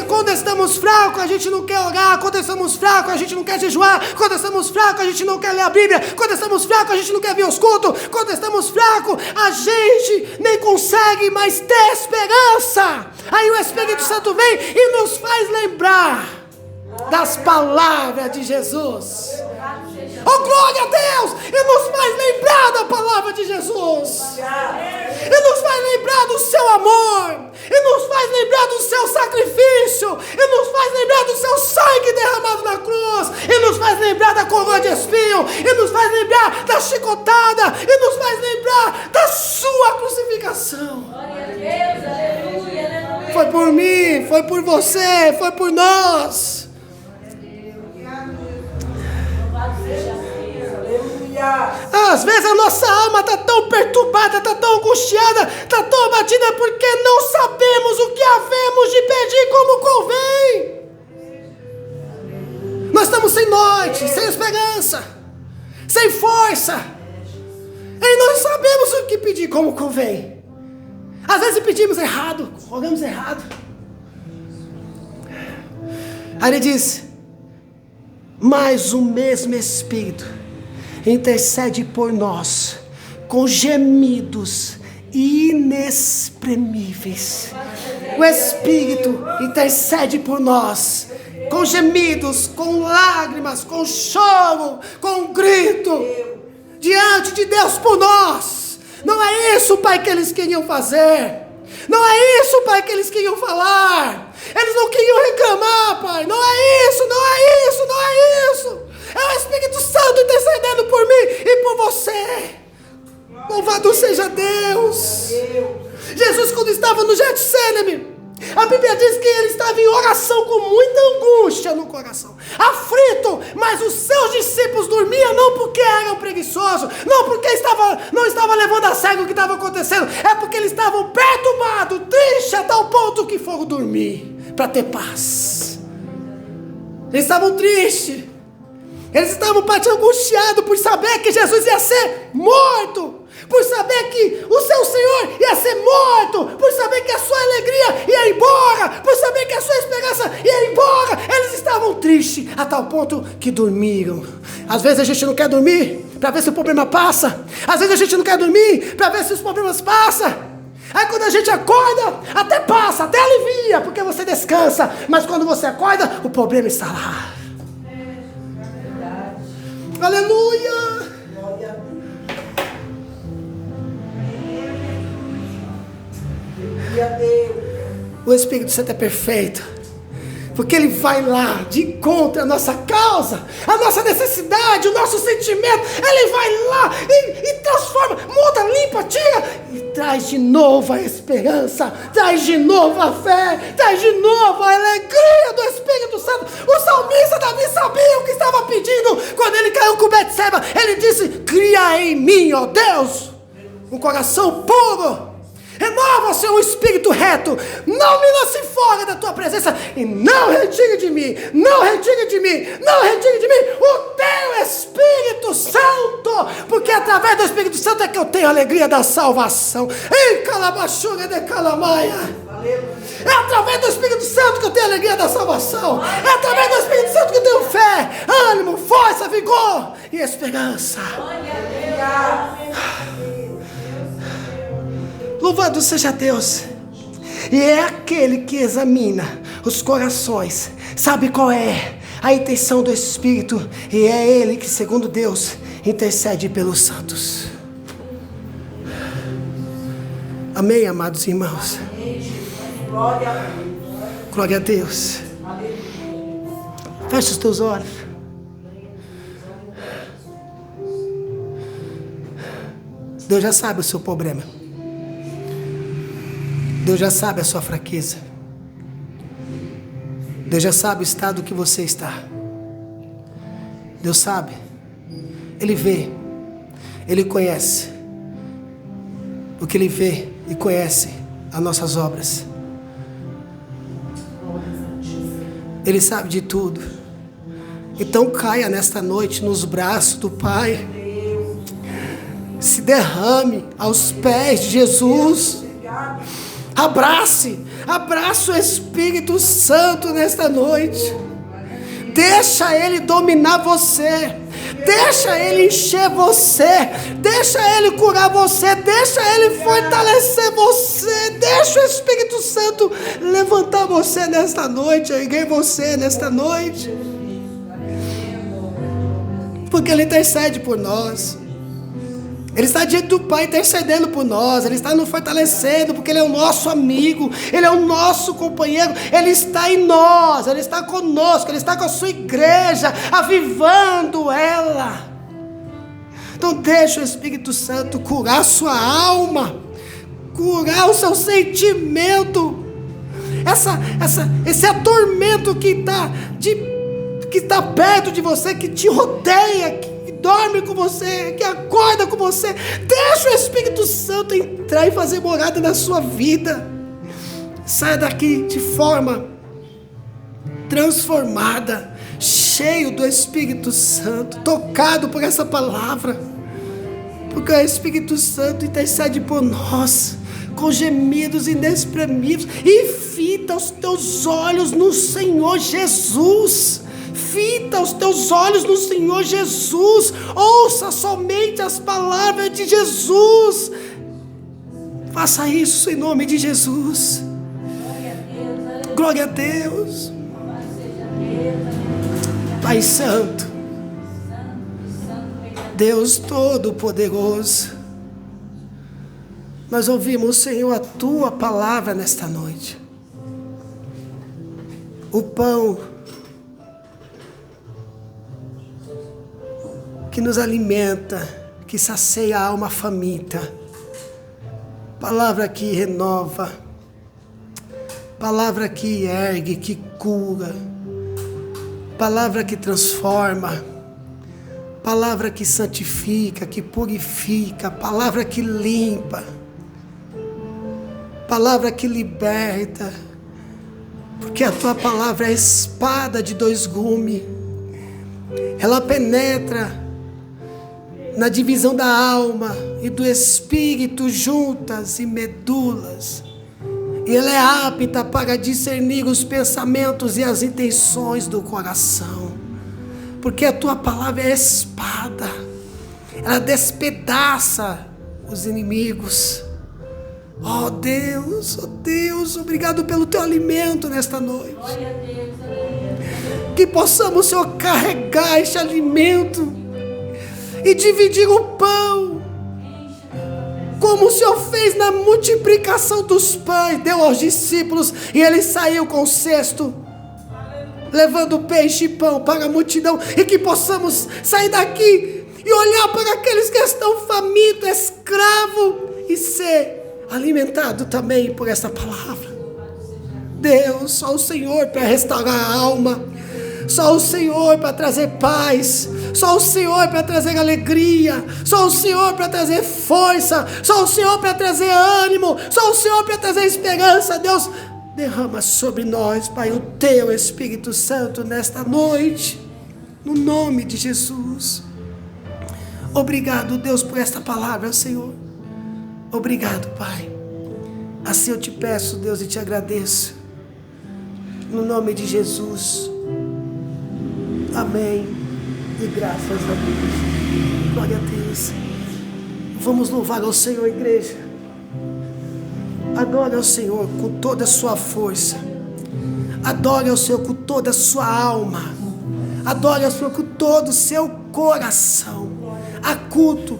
quando estamos fracos, a gente não quer orar. Quando estamos fracos, a gente não quer jejuar. Quando estamos fracos, a gente não quer ler a Bíblia. Quando estamos fracos, a gente não quer vir aos cultos. Quando estamos fracos, a gente nem consegue mais ter esperança. Aí o Espírito Santo vem e nos faz lembrar das palavras de Jesus. Oh, glória a Deus! E nos faz lembrar da palavra de Jesus. E nos faz lembrar do seu amor. E nos faz lembrar do seu sacrifício. E nos faz lembrar do seu sangue derramado na cruz. E nos faz lembrar da coroa de espinho. E nos faz lembrar da chicotada. E nos faz lembrar da sua crucificação. Glória a Deus, aleluia, aleluia. Foi por mim, foi por você, foi por nós. Às vezes a nossa alma está tão perturbada, está tão angustiada, está tão abatida porque não sabemos o que havemos de pedir como convém. Nós estamos sem norte, sem esperança, sem força, e não sabemos o que pedir como convém. Às vezes pedimos errado, oramos errado. Aí ele diz, mas o mesmo Espírito intercede por nós com gemidos inexprimíveis. O Espírito intercede por nós com gemidos, com lágrimas, com choro, com grito diante de Deus por nós. Não é isso, Pai, que eles queriam fazer. Não é isso, Pai, que eles queriam falar. Eles não queriam reclamar, Pai. Não é isso, não é isso, não é isso. É o Espírito Santo intercedendo por mim e por você. Louvado seja Deus. Jesus, quando estava no Getsêmani, a Bíblia diz que ele estava em oração com muita angústia no coração, aflito, mas os seus discípulos dormiam não porque eram preguiçosos, não porque não estavam levando a sério o que estava acontecendo, é porque eles estavam perturbados, tristes a tal ponto que foram dormir para ter paz. Eles estavam tristes. Eles estavam angustiados por saber que Jesus ia ser morto. por saber que o seu Senhor ia ser morto, por saber que a sua alegria ia embora, por saber que a sua esperança ia embora. Eles estavam tristes a tal ponto que dormiram. Às vezes a gente não quer dormir para ver se o problema passa. Às vezes a gente não quer dormir para ver se os problemas passam. Aí quando a gente acorda, até passa, até alivia, porque você descansa. Mas quando você acorda, o problema está lá. Aleluia! O Espírito Santo é perfeito, porque ele vai lá de encontro à nossa causa, à nossa necessidade, o nosso sentimento. Ele vai lá e transforma, muda, limpa, tira e traz de novo a esperança, traz de novo a fé, traz de novo a alegria do Espírito Santo. O salmista Davi sabia o que estava pedindo quando ele caiu com Betseba. Ele disse: cria em mim, ó Deus, um coração puro. Renova o seu espírito reto. Não me lance fora da tua presença. E não retire de mim, não retire de mim, não retire de mim o teu Espírito Santo. Porque através do Espírito Santo é que eu tenho a alegria da salvação. Ei, calabachura de calamaia. É através do Espírito Santo que eu tenho a alegria da salvação. É através do Espírito Santo que eu tenho fé, ânimo, força, vigor e esperança. Louvado seja Deus. E é aquele que examina os corações, sabe qual é a intenção do Espírito, e é Ele que, segundo Deus, intercede pelos santos. Amém, amados irmãos? Glória a Deus. Feche os teus olhos. Deus já sabe o seu problema. Deus já sabe a sua fraqueza. Deus já sabe o estado que você está. Deus sabe. Ele vê. Ele conhece. Porque Ele vê e conhece as nossas obras. Ele sabe de tudo. Então caia nesta noite nos braços do Pai. Se derrame aos pés de Jesus. Abrace o Espírito Santo nesta noite. Deixa Ele dominar você. Deixa Ele encher você. Deixa Ele curar você. Deixa Ele fortalecer você. Deixa o Espírito Santo levantar você nesta noite. Erguer você nesta noite. Porque Ele intercede por nós. Ele está diante do Pai intercedendo por nós. Ele está nos fortalecendo, porque Ele é o nosso amigo. Ele é o nosso companheiro. Ele está em nós. Ele está conosco. Ele está com a sua igreja, avivando ela. Então deixa o Espírito Santo curar a sua alma, curar o seu sentimento. Esse atormento que está perto de você, que te rodeia, dorme com você, que acorda com você. Deixa o Espírito Santo entrar e fazer morada na sua vida. Saia daqui de forma transformada, cheio do Espírito Santo, tocado por essa palavra, porque o Espírito Santo intercede por nós com gemidos inexprimíveis. E fita os teus olhos no Senhor Jesus. Fita os teus olhos no Senhor Jesus. Ouça somente as palavras de Jesus. Faça isso em nome de Jesus. Glória a Deus. Pai Santo, Deus Todo-Poderoso, nós ouvimos, Senhor, a Tua palavra nesta noite. O pão que nos alimenta, que sacia a alma faminta. Palavra que renova, palavra que ergue, que cura, palavra que transforma, palavra que santifica, que purifica, palavra que limpa, palavra que liberta, porque a Tua palavra é a espada de dois gumes. Ela penetra na divisão da alma e do espírito, juntas e medulas. E ela é apta para discernir os pensamentos e as intenções do coração. Porque a tua palavra é espada. Ela despedaça os inimigos. Oh Deus, obrigado pelo teu alimento nesta noite. Que possamos, Senhor, carregar este alimento e dividir o pão, como o Senhor fez na multiplicação dos pães, deu aos discípulos e ele saiu com o cesto, levando peixe e pão para a multidão, e que possamos sair daqui e olhar para aqueles que estão famintos, escravos, e ser alimentado também por essa palavra. Deus, só o Senhor para restaurar a alma, só o Senhor para trazer paz, só o Senhor para trazer alegria, só o Senhor para trazer força, só o Senhor para trazer ânimo, só o Senhor para trazer esperança. Deus, derrama sobre nós, Pai, o teu Espírito Santo nesta noite, no nome de Jesus. Obrigado, Deus, por esta palavra, Senhor. Obrigado, Pai. Assim eu te peço, Deus, e te agradeço, no nome de Jesus. Amém. E graças a Deus. Glória a Deus. Vamos louvar ao Senhor, igreja. Adore ao Senhor com toda a sua força. Adore ao Senhor com toda a sua alma. Adore ao Senhor com todo o seu coração. Há culto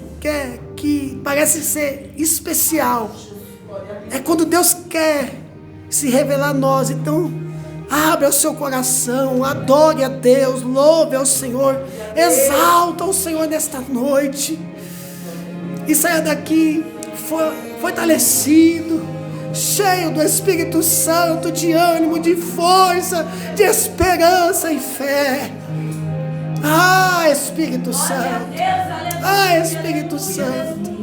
que parece ser especial. É quando Deus quer se revelar a nós. Então, abra o seu coração, adore a Deus, louve ao Senhor, exalta o Senhor nesta noite. E saia daqui fortalecido, cheio do Espírito Santo, de ânimo, de força, de esperança e fé. Ah, Espírito Santo. Ah, Espírito Santo.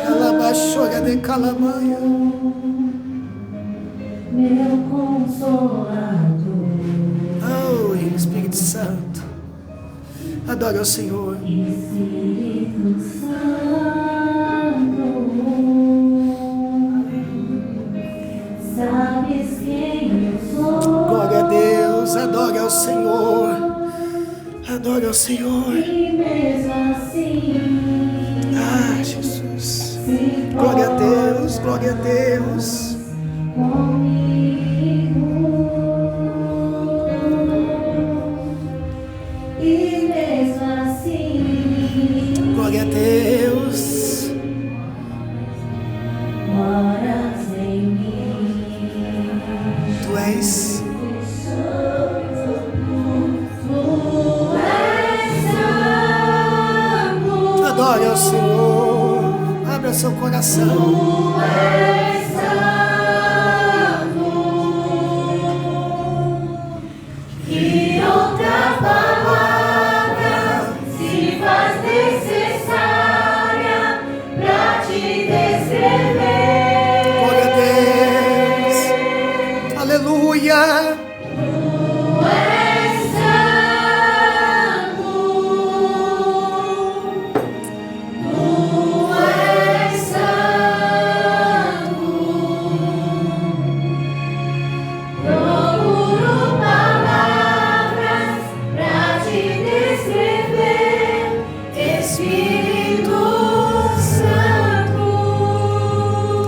Calabachora de calamanha. Meu consolador. Oh, Espírito Santo. Adore ao Senhor. Espírito Santo. Sabes quem eu sou. Glória a Deus. Adore ao Senhor. Adore ao Senhor. E mesmo assim. Ah, Jesus. Glória a Deus. Glória a Deus. Comigo. E mesmo assim. Glória a Deus. Moras em mim. Tu és. Adore ao Senhor. Abra seu coração.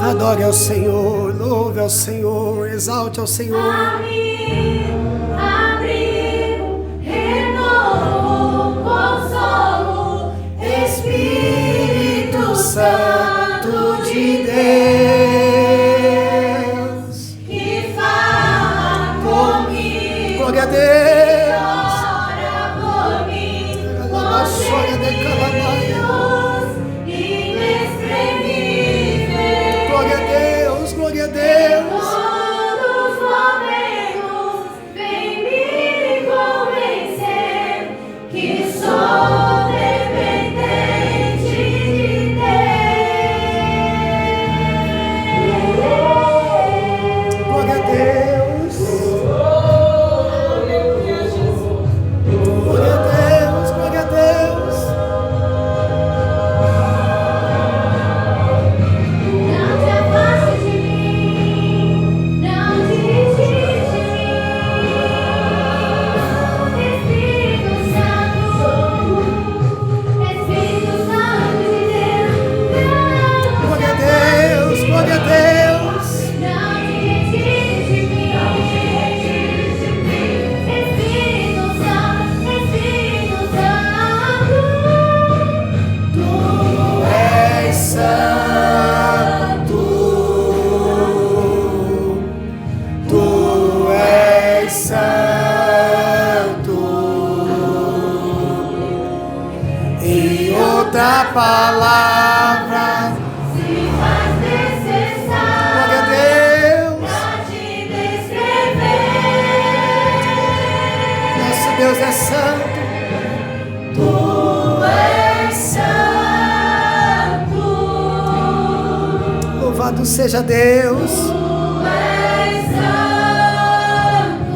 Adore ao Senhor, louve ao Senhor, exalte ao Senhor. Abrigo, renovo, consolo, Espírito Santo de Deus, que fala comigo. Glória a Deus. Ora por mim, com segredos inexprimíveis. Glória a Deus, glória a Deus. Todos os momentos vem me convencer que sou dependente de Deus. Glória a Deus. Glória a Deus, glória a Deus. outra palavra. se faz necessário Glória a Deus. pra te descrever. Nosso Deus é santo. Tu és santo. Louvado seja Deus. Tu és santo.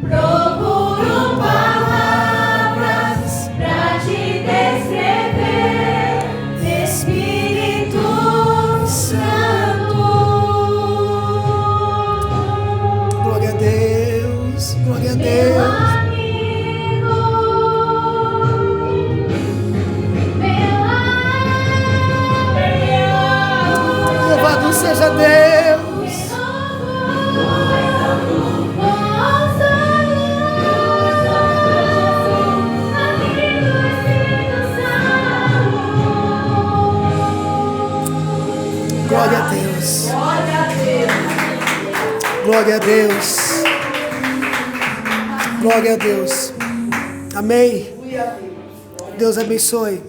Procuro palavras pra te descrever, Espírito Santo. Glória a Deus. Glória a Meu Deus. amigo, meu amigo, Louvado seja Deus. Glória a Deus. Glória a Deus. Glória a Deus. Amém. Deus abençoe.